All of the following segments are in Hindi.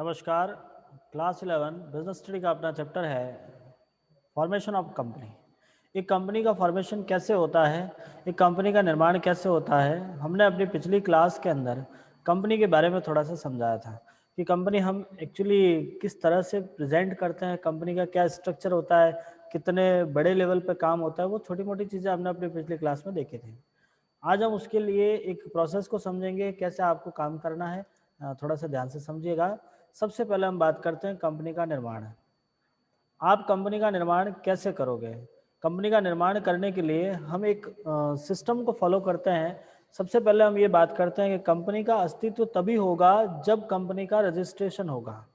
नमस्कार। क्लास 11 बिजनेस स्टडी का अपना चैप्टर है फॉर्मेशन ऑफ कंपनी। एक कंपनी का फॉर्मेशन कैसे होता है, एक कंपनी का निर्माण कैसे होता है। हमने अपनी पिछली क्लास के अंदर कंपनी के बारे में थोड़ा सा समझाया था कि कंपनी हम एक्चुअली किस तरह से प्रेजेंट करते हैं, कंपनी का क्या स्ट्रक्चर होता है, कितने बड़े लेवल पे काम होता है। वो छोटी मोटी चीज़ें हमने अपनी पिछली क्लास में देखी थी। आज हम उसके लिए एक प्रोसेस को समझेंगे, कैसे आपको काम करना है। थोड़ा सा ध्यान से समझिएगा। सबसे पहले हम बात करते हैं कंपनी का निर्माण। आप कंपनी का निर्माण कैसे करोगे? कंपनी का निर्माण करने के लिए हम एक सिस्टम को फॉलो करते हैं। सबसे पहले हम ये बात करते हैं कि कंपनी का अस्तित्व तभी होगा जब कंपनी का रजिस्ट्रेशन होगा।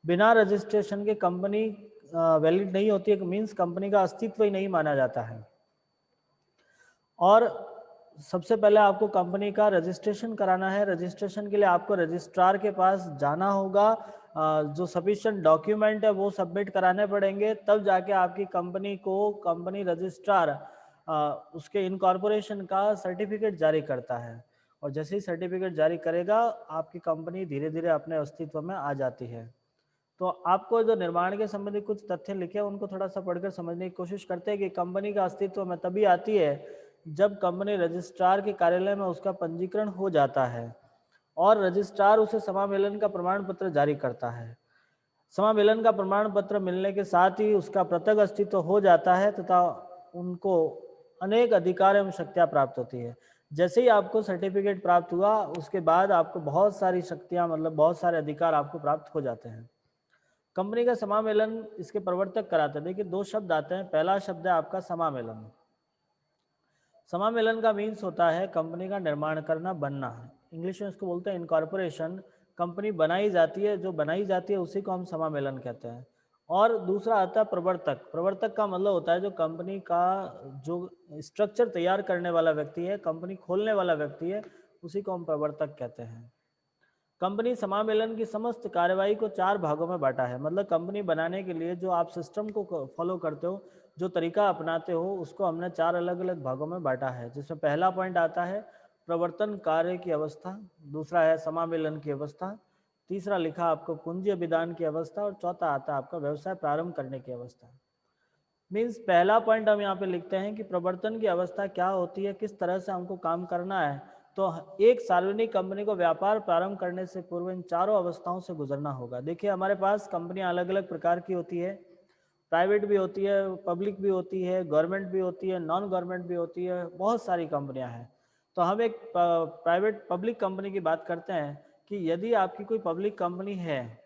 बिना रजिस्ट्रेशन के कंपनी वैलिड नहीं होती है, मीन्स कंपनी का अस्तित्व ही नहीं माना जाता है। और सबसे पहले आपको कंपनी का रजिस्ट्रेशन कराना है। रजिस्ट्रेशन के लिए आपको रजिस्ट्रार के पास जाना होगा। जो सफिशिएंट डॉक्यूमेंट है वो सबमिट कराने पड़ेंगे, तब जाके आपकी कंपनी को कंपनी रजिस्ट्रार उसके इनकॉर्पोरेशन का सर्टिफिकेट जारी करता है। और जैसे ही सर्टिफिकेट जारी करेगा, आपकी कंपनी धीरे धीरे अपने अस्तित्व में आ जाती है। तो आपको जो निर्माण के संबंधित कुछ तथ्य लिखे हैं उनको थोड़ा सा पढ़कर समझने की कोशिश करते हैं कि कंपनी का अस्तित्व में तभी आती है जब कंपनी रजिस्ट्रार के कार्यालय में उसका पंजीकरण हो जाता है और रजिस्ट्रार उसे समामेलन का प्रमाण पत्र जारी करता है। समामेलन का प्रमाण पत्र मिलने के साथ ही उसका पृथक अस्तित्व हो जाता है तथा उनको अनेक अधिकार एवं शक्तियां प्राप्त होती है। जैसे ही आपको सर्टिफिकेट प्राप्त हुआ, उसके बाद आपको बहुत सारी शक्तियां, मतलब बहुत सारे अधिकार आपको प्राप्त हो जाते हैं। कंपनी का समामेलन इसके प्रवर्तक कराते हैं। देखिए, दो शब्द आते हैं। पहला शब्द है आपका समामेलन। समामेलन का मीन्स होता है कंपनी का निर्माण करना, बनना। इंग्लिश में इसको बोलते हैं इनकॉर्पोरेशन। कंपनी बनाई जाती है, जो बनाई जाती है उसी को हम समामेलन कहते हैं। और दूसरा आता है प्रवर्तक। प्रवर्तक का मतलब होता है जो कंपनी का जो स्ट्रक्चर तैयार करने वाला व्यक्ति है, कंपनी खोलने वाला व्यक्ति है, उसी को हम प्रवर्तक कहते हैं। कंपनी समामेलन की समस्त कार्यवाही को 4 भागों में बांटा है। मतलब कंपनी बनाने के लिए जो आप सिस्टम को फॉलो करते हो, जो तरीका अपनाते हो, उसको हमने 4 अलग अलग भागों में बांटा है। जिसमें पहला पॉइंट आता है प्रवर्तन कार्य की अवस्था, दूसरा है समामेलन की अवस्था, तीसरा लिखा आपको कुंजी अभिदान की अवस्था, और चौथा आता है आपका व्यवसाय प्रारंभ करने की अवस्था। मीन्स पहला पॉइंट हम यहाँ पे लिखते हैं कि प्रवर्तन की अवस्था क्या होती है, किस तरह से हमको काम करना है। तो एक सार्वजनिक कंपनी को व्यापार प्रारंभ करने से पूर्व इन चारों अवस्थाओं से गुजरना होगा। देखिए, हमारे पास कंपनियां अलग अलग प्रकार की होती है। प्राइवेट भी होती है, पब्लिक भी होती है, गवर्नमेंट भी होती है, नॉन गवर्नमेंट भी होती है, बहुत सारी कंपनियां हैं। तो हम एक प्राइवेट पब्लिक कंपनी की बात करते हैं कि यदि आपकी कोई पब्लिक कंपनी है,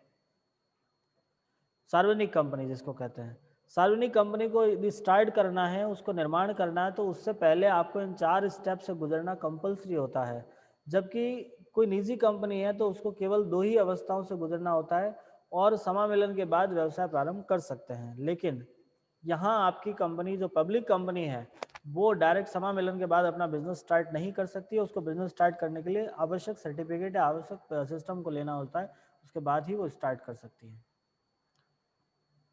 सार्वजनिक कंपनी जिसको कहते हैं, सार्वजनिक कंपनी को यदि स्टार्ट करना है, उसको निर्माण करना है, तो उससे पहले आपको इन 4 स्टेप से गुजरना कंपलसरी होता है। जबकि कोई निजी कंपनी है तो उसको केवल 2 ही अवस्थाओं से गुजरना होता है और समामेलन के बाद व्यवसाय प्रारंभ कर सकते हैं। लेकिन यहाँ आपकी कंपनी जो पब्लिक कंपनी है, वो डायरेक्ट समामेलन के बाद अपना बिजनेस स्टार्ट नहीं कर सकती है। उसको बिजनेस स्टार्ट करने के लिए आवश्यक सर्टिफिकेट या आवश्यक सिस्टम को लेना होता है, उसके बाद ही वो स्टार्ट कर सकती है।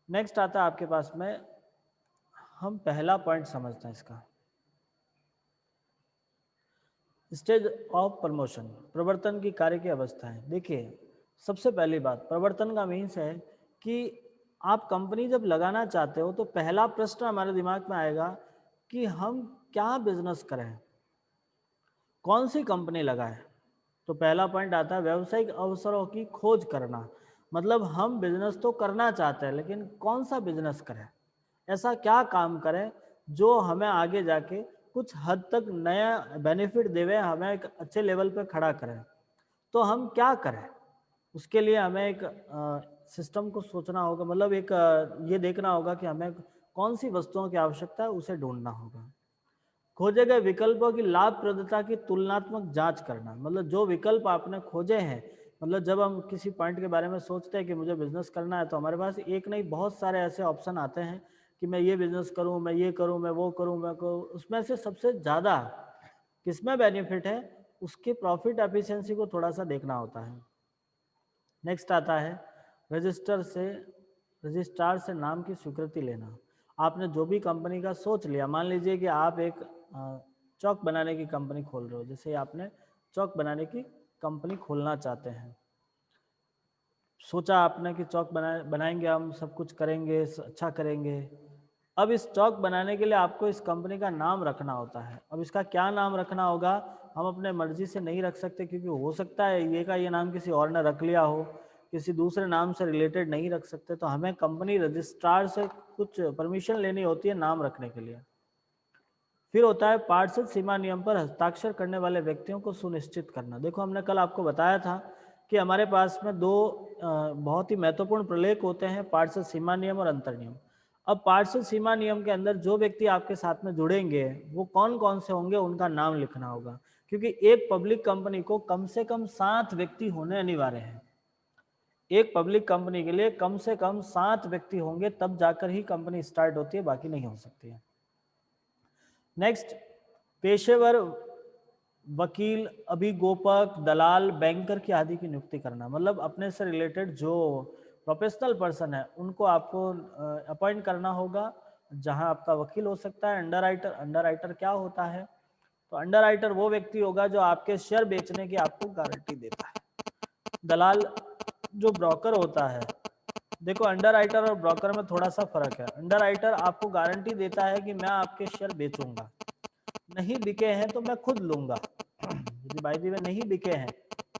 नेक्स्ट आता है आपके पास में, हम पहला पॉइंट समझते हैं इसका, स्टेज ऑफ प्रमोशन, प्रवर्तन की कार्य की अवस्था है। देखिए, सबसे पहली बात, प्रवर्तन का मीन्स है कि आप कंपनी जब लगाना चाहते हो तो पहला प्रश्न हमारे दिमाग में आएगा कि हम क्या बिजनेस करें, कौन सी कंपनी लगाएं। तो पहला पॉइंट आता है व्यावसायिक अवसरों की खोज करना। मतलब हम बिजनेस तो करना चाहते हैं, लेकिन कौन सा बिजनेस करें, ऐसा क्या काम करें जो हमें आगे जाके कुछ हद तक नया बेनिफिट देवे, हमें एक अच्छे लेवल पे खड़ा करें। तो हम क्या करें, उसके लिए हमें एक सिस्टम को सोचना होगा। मतलब एक ये देखना होगा कि हमें कौन सी वस्तुओं की आवश्यकता है, उसे ढूंढना होगा। खोजे गए विकल्पों की लाभप्रदता की तुलनात्मक जांच करना। मतलब जो विकल्प आपने खोजे हैं, मतलब जब हम किसी पॉइंट के बारे में सोचते हैं कि मुझे बिजनेस करना है, तो हमारे पास एक नहीं बहुत सारे ऐसे ऑप्शन आते हैं कि मैं ये बिजनेस करूं, मैं ये करूं, मैं वो करूं, मैं करूं। उसमें से सबसे ज़्यादा किसमें बेनिफिट है, उसके प्रॉफिट एफिशिएंसी को थोड़ा सा देखना होता है। नेक्स्ट आता है रजिस्ट्रार से नाम की स्वीकृति लेना। आपने जो भी कंपनी का सोच लिया, मान लीजिए कि आप एक चौक बनाने की कंपनी खोल रहे हो, जैसे आपने चौक बनाने की कंपनी खोलना चाहते हैं। सोचा आपने कि चौक बनाएंगे, हम सब कुछ करेंगे, अच्छा करेंगे। अब इस चौक बनाने के लिए आपको इस कंपनी का नाम रखना होता है। अब इसका क्या नाम रखना होगा, हम अपने मर्जी से नहीं रख सकते, क्योंकि हो सकता है ये नाम किसी और ने रख लिया हो, किसी दूसरे नाम से रिलेटेड नहीं रख सकते, तो हमें कंपनी रजिस्ट्रार से कुछ परमिशन लेनी होती है नाम रखने के लिए। फिर होता है पार्षद सीमा नियम पर हस्ताक्षर करने वाले व्यक्तियों को सुनिश्चित करना। देखो, हमने कल आपको बताया था कि हमारे पास में दो बहुत ही महत्वपूर्ण प्रलेख होते हैं, पार्षद सीमा नियम और अंतर नियम। अब पार्षद सीमा नियम के अंदर जो व्यक्ति आपके साथ में जुड़ेंगे वो कौन कौन से होंगे, उनका नाम लिखना होगा, क्योंकि एक पब्लिक कंपनी को कम से कम 7 व्यक्ति होने अनिवार्य हैं। एक पब्लिक कंपनी के लिए कम से कम 7 व्यक्ति होंगे, तब जाकर ही कंपनी स्टार्ट होती है, बाकी नहीं हो सकती है। नेक्स्ट, पेशेवर वकील, अभिगोपक, दलाल, बैंकर की आदि की नियुक्ति करना। मतलब अपने से रिलेटेड जो प्रोफेशनल पर्सन है उनको आपको अपॉइंट करना होगा, जहां आपका वकील हो सकता है। अंडर राइटर क्या होता है, तो अंडर राइटर वो व्यक्ति होगा जो आपके शेयर बेचने की आपको गारंटी देता है। दलाल जो ब्रोकर होता है, देखो अंडर राइटर और ब्रोकर में थोड़ा सा फर्क है। अंडर राइटर आपको गारंटी देता है कि मैं आपके शेयर बेचूंगा, नहीं बिके हैं तो मैं खुद लूंगा, यदि बाय द वे नहीं बिके हैं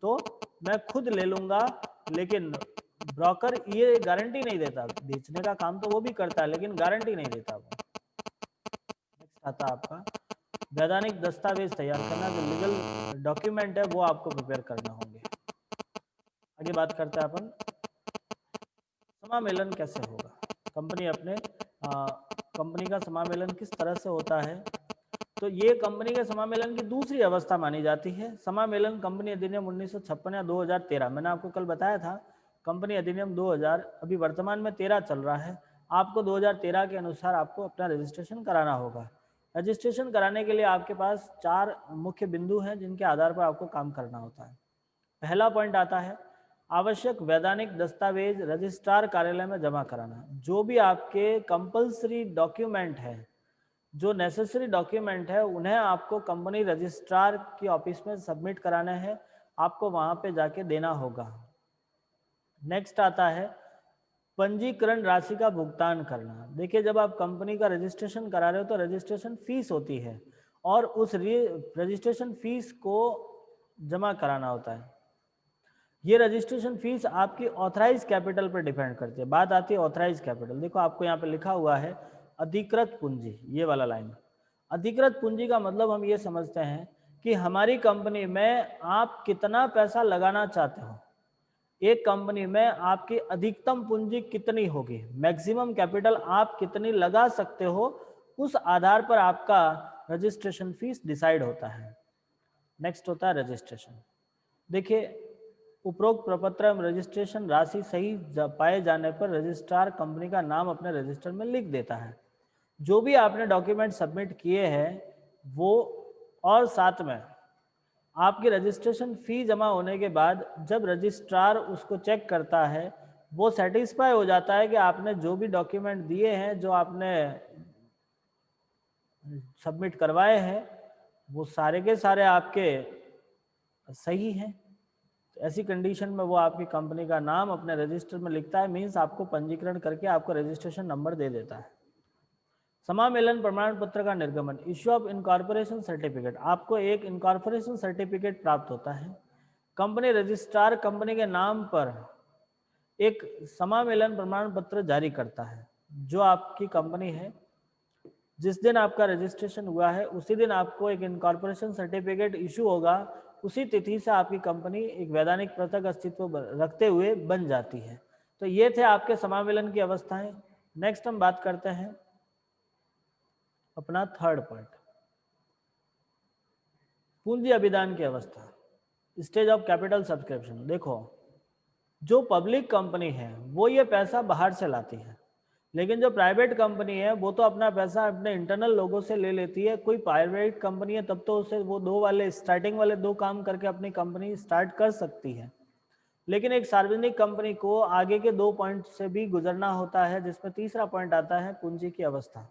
तो मैं खुद ले लूंगा, लेकिन ब्रोकर ये गारंटी नहीं देता। बेचने का काम तो वो भी करता है लेकिन गारंटी नहीं देता वो। नेक्स्ट आता है आपका वैधानिक दस्तावेज तैयार करना, जो लीगल डॉक्यूमेंट है वो आपको प्रिपेयर करना होंगे। आगे बात करते हैं अपन समामेलन कैसे होगा। कंपनी का समामेलन किस तरह से होता है, तो ये कंपनी के समामेलन की दूसरी अवस्था मानी जाती है। समामेलन कंपनी अधिनियम 1956 या 2013, मैंने आपको कल बताया था कंपनी अधिनियम 2000 अभी वर्तमान में 13 चल रहा है, आपको 2013 के अनुसार आपको अपना रजिस्ट्रेशन कराना होगा। रजिस्ट्रेशन कराने के लिए आपके पास 4 मुख्य बिंदु हैं जिनके आधार पर आपको काम करना होता है। पहला पॉइंट आता है आवश्यक वैधानिक दस्तावेज रजिस्ट्रार कार्यालय में जमा कराना। जो भी आपके कंपल्सरी डॉक्यूमेंट है, जो नेसेसरी डॉक्यूमेंट है, उन्हें आपको कंपनी रजिस्ट्रार की ऑफिस में सबमिट कराना है, आपको वहां पे जाके देना होगा। नेक्स्ट आता है पंजीकरण राशि का भुगतान करना। देखिए, जब आप कंपनी का रजिस्ट्रेशन करा रहे हो तो रजिस्ट्रेशन फीस होती है और उस रजिस्ट्रेशन फीस को जमा कराना होता है। ये रजिस्ट्रेशन फीस आपकी ऑथराइज कैपिटल पर डिपेंड करती है। बात आती है ऑथराइज कैपिटल, देखो आपको यहाँ पे लिखा हुआ है अधिकृत पूंजी, ये वाला लाइन। अधिकृत पूंजी का मतलब हम ये समझते हैं कि हमारी कंपनी में आप कितना पैसा लगाना चाहते हो, एक कंपनी में आपकी अधिकतम पूंजी कितनी होगी, मैक्सिमम कैपिटल आप कितनी लगा सकते हो, उस आधार पर आपका रजिस्ट्रेशन फीस डिसाइड होता है। नेक्स्ट होता है रजिस्ट्रेशन। देखिए, उपरोक्त प्रपत्र एवं रजिस्ट्रेशन राशि सही पाए जाने पर रजिस्ट्रार कंपनी का नाम अपने रजिस्टर में लिख देता है। जो भी आपने डॉक्यूमेंट सबमिट किए हैं वो, और साथ में आपकी रजिस्ट्रेशन फी जमा होने के बाद जब रजिस्ट्रार उसको चेक करता है, वो सेटिस्फाई हो जाता है कि आपने जो भी डॉक्यूमेंट दिए हैं, जो आपने सबमिट करवाए हैं, वो सारे के सारे आपके सही हैं। तो ऐसी कंडीशन में वो आपकी कंपनी का नाम अपने रजिस्टर में लिखता है, मीन्स आपको पंजीकरण करके आपको रजिस्ट्रेशन नंबर दे देता है। समामेलन प्रमाण पत्र का निर्गमन, इश्यू ऑफ इनकॉर्पोरेशन सर्टिफिकेट, आपको एक इनकॉर्पोरेशन सर्टिफिकेट प्राप्त होता है। कंपनी रजिस्ट्रार कंपनी के नाम पर एक समामेलन प्रमाण पत्र जारी करता है। जो आपकी कंपनी है, जिस दिन आपका रजिस्ट्रेशन हुआ है उसी दिन आपको एक इनकॉर्पोरेशन सर्टिफिकेट इशू होगा, उसी तिथि से आपकी कंपनी एक वैधानिक पृथक अस्तित्व रखते हुए बन जाती है। तो ये थे आपके समामेलन की अवस्थाएं। नेक्स्ट हम बात करते हैं अपना थर्ड पॉइंट, पूंजी अभिदान की अवस्था, स्टेज ऑफ कैपिटल सब्सक्रिप्शन। देखो, जो पब्लिक कंपनी है वो ये पैसा बाहर से लाती है, लेकिन जो प्राइवेट कंपनी है वो तो अपना पैसा अपने इंटरनल लोगों से ले लेती है। कोई प्राइवेट कंपनी है तब तो उसे वो स्टार्टिंग वाले 2 काम करके अपनी कंपनी स्टार्ट कर सकती है, लेकिन एक सार्वजनिक कंपनी को आगे के 2 पॉइंट से भी गुजरना होता है, जिसमें तीसरा पॉइंट आता है पूंजी की अवस्था।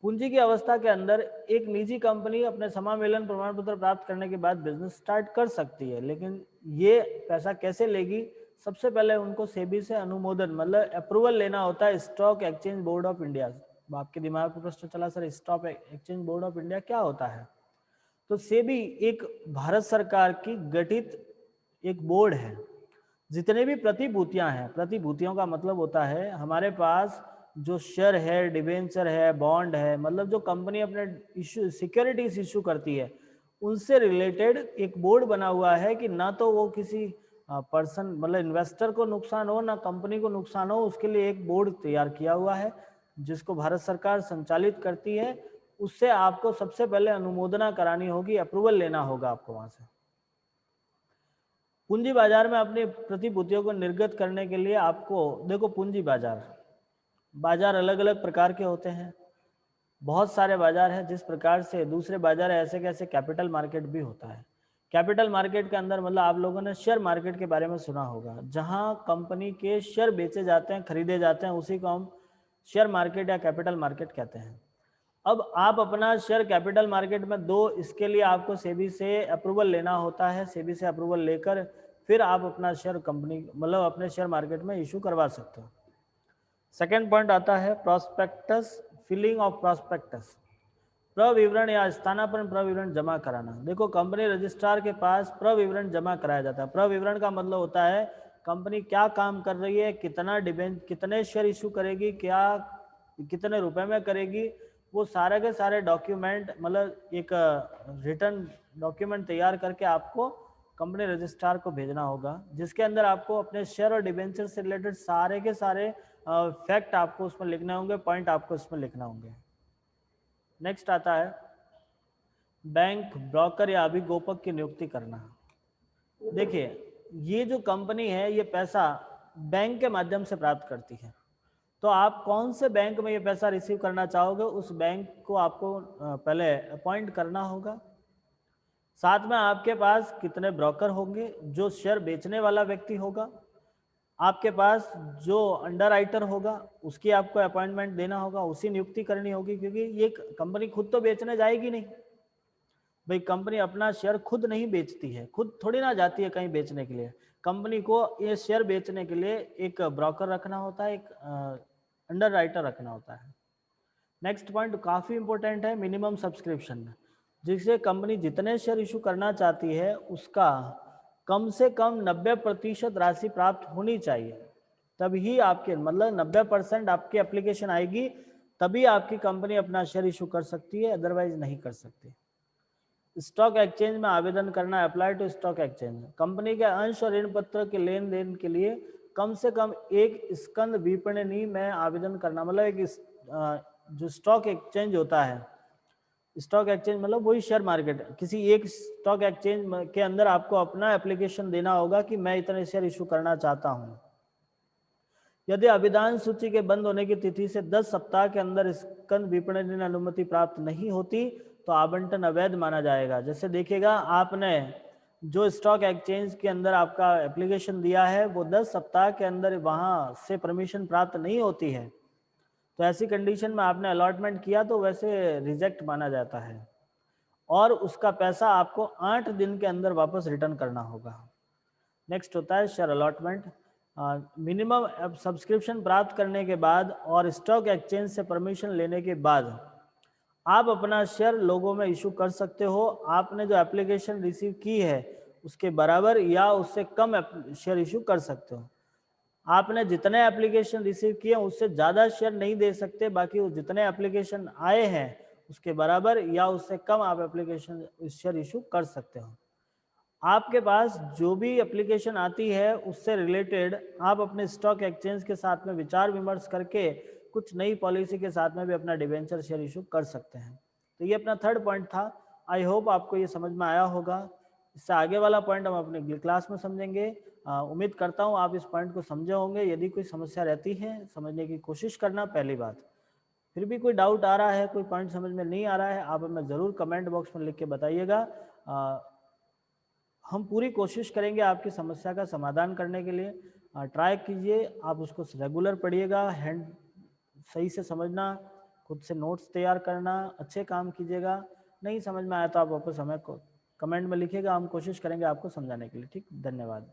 पूंजी की अवस्था के अंदर एक निजी कंपनी अपने समामेलन प्रमाण पत्र प्राप्त करने के बाद बिजनेस स्टार्ट कर सकती है, लेकिन ये पैसा कैसे लेगी, सबसे पहले उनको सेबी से अनुमोदन मतलब अप्रूवल लेना होता है stock exchange board of India. आपके दिमाग में प्रश्न चला sir stock exchange board of India क्या होता है? तो सेबी एक भारत सरकार की गठित एक बोर्ड है। जितने भी प्रतिभूतियां हैं, प्रतिभूतियों का मतलब होता है हमारे पास जो शेयर है, डिबेंचर है, बॉन्ड है, मतलब जो कंपनी अपने इशू सिक्योरिटीज इशू करती है उनसे रिलेटेड एक बोर्ड बना हुआ है कि ना तो वो किसी पर्सन मतलब इन्वेस्टर को नुकसान हो ना कंपनी को नुकसान हो, उसके लिए एक बोर्ड तैयार किया हुआ है जिसको भारत सरकार संचालित करती है। उससे आपको सबसे पहले अनुमोदना करानी होगी, अप्रूवल लेना होगा आपको वहां से। पूंजी बाजार में अपनी प्रतिभूतियों को निर्गत करने के लिए आपको देखो पूंजी बाजार, बाजार अलग अलग प्रकार के होते हैं, बहुत सारे बाजार हैं। जिस प्रकार से दूसरे बाजार ऐसे कैसे कैपिटल मार्केट भी होता है। कैपिटल मार्केट के अंदर मतलब आप लोगों ने शेयर मार्केट के बारे में सुना होगा, जहां कंपनी के शेयर बेचे जाते हैं, खरीदे जाते हैं, उसी को हम शेयर मार्केट या कैपिटल मार्केट कहते हैं। अब आप अपना शेयर कैपिटल मार्केट में दो, इसके लिए आपको सेबी से अप्रूवल लेना होता है। सेबी से अप्रूवल लेकर फिर आप अपना शेयर कंपनी मतलब अपने शेयर मार्केट में इशू करवा सकते हो। सेकेंड पॉइंट आता है प्रॉस्पेक्टस, फिलिंग ऑफ प्रॉस्पेक्टस, प्रविवरण या स्थानापन्न प्रविवरण जमा कराना। देखो कंपनी रजिस्ट्रार के पास प्रविवरण जमा कराया जाता है। प्रविवरण का मतलब होता है कंपनी क्या काम कर रही है, कितना डिबेंचर, कितने शेयर इशू करेगी, क्या कितने रुपए में करेगी, वो सारे के सारे डॉक्यूमेंट मतलब एक रिटर्न डॉक्यूमेंट तैयार करके आपको कंपनी रजिस्ट्रार को भेजना होगा, जिसके अंदर आपको अपने शेयर और डिबेंचर से रिलेटेड सारे के सारे फैक्ट आपको उसमें लिखने होंगे, पॉइंट आपको उसमें लिखना होंगे। नेक्स्ट आता है बैंक ब्रोकर या अभिगोपक की नियुक्ति करना। देखिए ये जो कंपनी है ये पैसा बैंक के माध्यम से प्राप्त करती है, तो आप कौन से बैंक में ये पैसा रिसीव करना चाहोगे उस बैंक को आपको पहले अपॉइंट करना होगा। साथ में आपके पास कितने ब्रोकर होंगे, जो शेयर बेचने वाला व्यक्ति होगा, आपके पास जो अंडर राइटर होगा उसकी आपको अपॉइंटमेंट देना होगा, उसी नियुक्ति करनी होगी, क्योंकि ये कंपनी खुद तो बेचने जाएगी नहीं भाई। कंपनी अपना शेयर खुद नहीं बेचती है, खुद थोड़ी ना जाती है कहीं बेचने के लिए। कंपनी को ये शेयर बेचने के लिए एक ब्रोकर रखना होता है, एक अंडर राइटर रखना होता है। नेक्स्ट पॉइंट काफ़ी इंपॉर्टेंट है, मिनिमम सब्सक्रिप्शन, जिससे कंपनी जितने शेयर इशू करना चाहती है उसका कम से कम 90% राशि प्राप्त होनी चाहिए, तभी आपके मतलब 90% आपकी एप्लीकेशन आएगी, तभी आपकी कंपनी अपना शेयर इशू कर सकती है, अदरवाइज नहीं कर सकती। स्टॉक एक्सचेंज में आवेदन करना, apply to stock exchange, company के अंश और ऋण पत्र के लेन देन के लिए कम से कम एक स्कंद विपणनी में आवेदन करना। मतलब एक जो स्टॉक एक्सचेंज होता है, स्टॉक एक्सचेंज मतलब वही शेयर मार्केट, किसी एक स्टॉक एक्सचेंज के अंदर आपको अपना एप्लीकेशन देना होगा कि मैं इतने शेयर इशू करना चाहता हूं। यदि अभिधान सूची के बंद होने की तिथि से 10 सप्ताह के अंदर स्कंद विपणन अनुमति प्राप्त नहीं होती तो आवंटन अवैध माना जाएगा। जैसे देखिएगा आपने जो स्टॉक एक्सचेंज के अंदर आपका एप्लीकेशन दिया है वो 10 सप्ताह के अंदर वहां से परमिशन प्राप्त नहीं होती है, तो ऐसी कंडीशन में आपने अलॉटमेंट किया तो वैसे रिजेक्ट माना जाता है और उसका पैसा आपको 8 दिन के अंदर वापस रिटर्न करना होगा। नेक्स्ट होता है शेयर अलॉटमेंट। मिनिमम सब्सक्रिप्शन प्राप्त करने के बाद और स्टॉक एक्सचेंज से परमिशन लेने के बाद आप अपना शेयर लोगों में इशू कर सकते हो। आपने जो एप्लीकेशन रिसीव की है उसके बराबर या उससे कम शेयर इशू कर सकते हो। आपने जितने एप्लीकेशन रिसीव किए उससे ज़्यादा शेयर नहीं दे सकते, बाकी जितने एप्लीकेशन आए हैं उसके बराबर या उससे कम आप एप्लीकेशन शेयर इशू कर सकते हो। आपके पास जो भी एप्लीकेशन आती है उससे रिलेटेड आप अपने स्टॉक एक्सचेंज के साथ में विचार विमर्श करके कुछ नई पॉलिसी के साथ में भी अपना डिवेंचर शेयर इशू कर सकते हैं। तो ये अपना थर्ड पॉइंट था। आई होप आपको ये समझ में आया होगा। इससे आगे वाला पॉइंट हम अपने अगली क्लास में समझेंगे। उम्मीद करता हूँ आप इस पॉइंट को समझे होंगे। यदि कोई समस्या रहती है समझने की कोशिश करना पहली बात, फिर भी कोई डाउट आ रहा है, कोई पॉइंट समझ में नहीं आ रहा है, आप हमें ज़रूर कमेंट बॉक्स में लिख के बताइएगा। हम पूरी कोशिश करेंगे आपकी समस्या का समाधान करने के लिए। ट्राई कीजिए, आप उसको रेगुलर पढ़िएगा, हैंड सही से समझना, खुद से नोट्स तैयार करना, अच्छे काम कीजिएगा। नहीं समझ में आया तो आप वापस हमें कमेंट में लिखिएगा, हम कोशिश करेंगे आपको समझाने के लिए। ठीक, धन्यवाद।